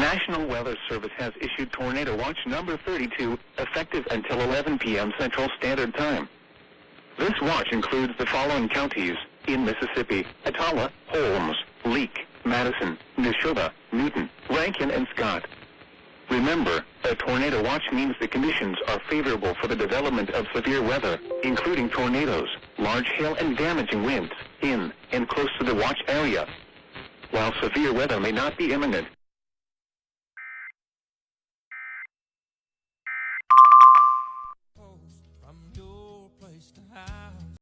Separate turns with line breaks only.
National Weather Service has issued Tornado Watch number 32, effective until 11 p.m. Central Standard Time. This watch includes the following counties in Mississippi: Atala, Holmes, Leake, Madison, Neshoba, Newton, Rankin, and Scott. Remember, a tornado watch means the conditions are favorable for the development of severe weather, including tornadoes, large hail, and damaging winds, in and close to the watch area. While severe weather may not be imminent,